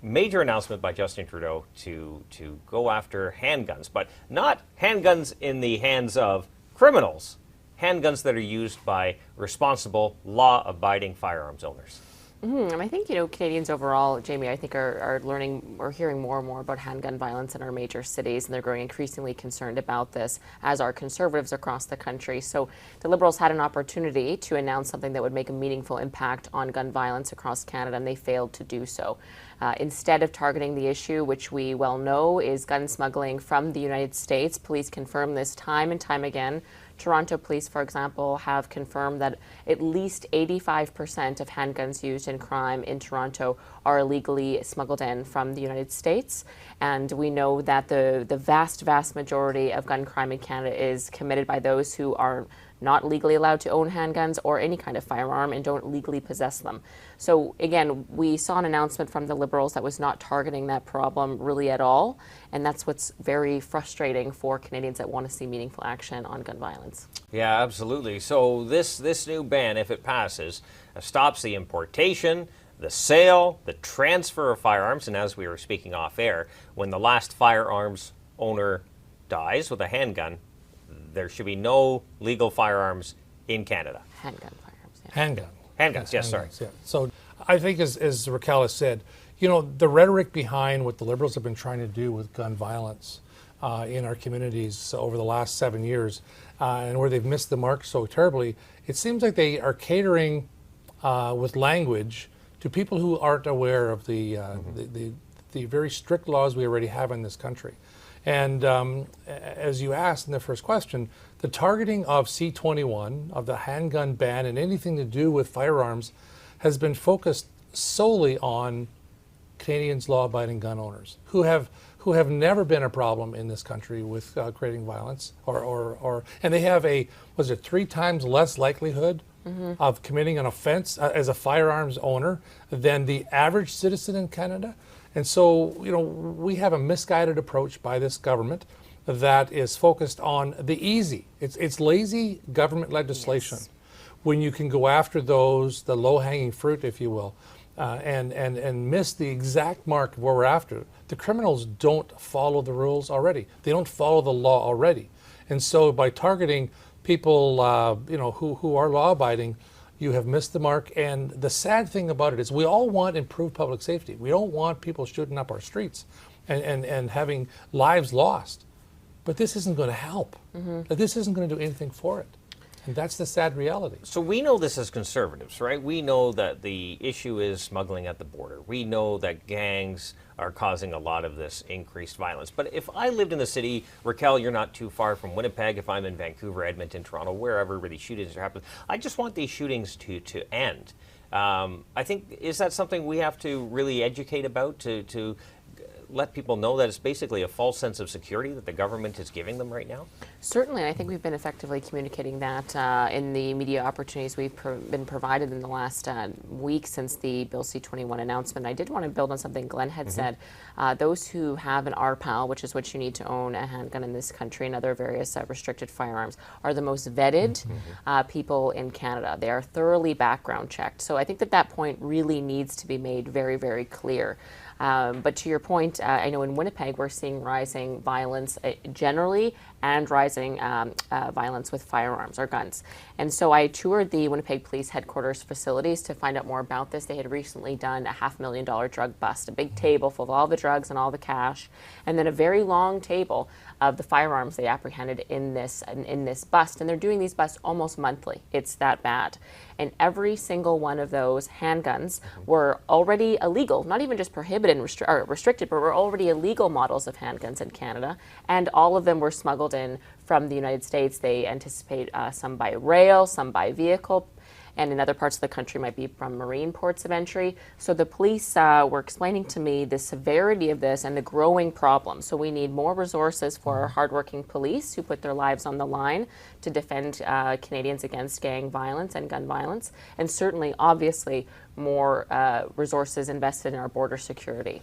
major announcement by Justin Trudeau to go after handguns, but not handguns in the hands of criminals, handguns that are used by responsible, law-abiding firearms owners. And I think, Canadians overall, Jamie, I think are learning or hearing more and more about handgun violence in our major cities, and they're growing increasingly concerned about this, as are Conservatives across the country. So the Liberals had an opportunity to announce something that would make a meaningful impact on gun violence across Canada, and they failed to do so. Instead of targeting the issue, which we well know is gun smuggling from the United States, police confirm this time and time again. Toronto police, for example, have confirmed that at least 85% of handguns used in crime in Toronto are illegally smuggled in from the United States. And we know that the vast, vast majority of gun crime in Canada is committed by those who are not legally allowed to own handguns or any kind of firearm and don't legally possess them. So again, we saw an announcement from the Liberals that was not targeting that problem really at all, and that's what's very frustrating for Canadians that want to see meaningful action on gun violence. Yeah, absolutely. So this new ban, if it passes, stops the importation, the sale, the transfer of firearms, and as we were speaking off air, when the last firearms owner dies with a handgun, there should be no legal firearms in Canada. Handgun firearms. Yeah. Handguns, yes, sorry. Yeah. So I think, as Raquel has said, the rhetoric behind what the Liberals have been trying to do with gun violence in our communities over the last 7 years, and where they've missed the mark so terribly, it seems like they are catering with language to people who aren't aware of the very strict laws we already have in this country. And as you asked in the first question, the targeting of C-21, of the handgun ban, and anything to do with firearms has been focused solely on Canadians, law-abiding gun owners who have never been a problem in this country with creating violence, and they have 3 times less likelihood of committing an offense as a firearms owner than the average citizen in Canada. And so, we have a misguided approach by this government that is focused on the easy. It's lazy government legislation. Yes. When you can go after the low-hanging fruit, if you will, and miss the exact mark of where we're after. The criminals don't follow the rules already. They don't follow the law already. And so by targeting people, who are law-abiding, you have missed the mark. And the sad thing about it is we all want improved public safety. We don't want people shooting up our streets and having lives lost. But this isn't going to help. This isn't going to do anything for it. And that's the sad reality. So we know this as Conservatives, right? We know that the issue is smuggling at the border. We know that gangs are causing a lot of this increased violence. But if I lived in the city, Raquel, you're not too far from Winnipeg. If I'm in Vancouver, Edmonton, Toronto, wherever these shootings are happening, I just want these shootings to end. I think, is that something we have to really educate about to let people know that it's basically a false sense of security that the government is giving them right now? Certainly, I think we've been effectively communicating that in the media opportunities we've been provided in the last week since the Bill C-21 announcement. I did want to build on something Glenn had said. Those who have an RPAL, which is what you need to own a handgun in this country, and other various restricted firearms, are the most vetted people in Canada. They are thoroughly background checked. So I think that point really needs to be made very, very clear. But to your point, I know in Winnipeg we're seeing rising violence generally and rising violence with firearms or guns. And so I toured the Winnipeg Police Headquarters facilities to find out more about this. They had recently done a $500,000 drug bust, a big table full of all the drugs and all the cash, and then a very long table of the firearms they apprehended in this bust. And they're doing these busts almost monthly. It's that bad. And every single one of those handguns were already illegal, not even just prohibited or restricted, but were already illegal models of handguns in Canada. And all of them were smuggled in from the United States. They anticipate some by rail, some by vehicle, and in other parts of the country might be from marine ports of entry. So the police were explaining to me the severity of this and the growing problem. So we need more resources for our hardworking police who put their lives on the line to defend Canadians against gang violence and gun violence, and certainly, obviously, more resources invested in our border security.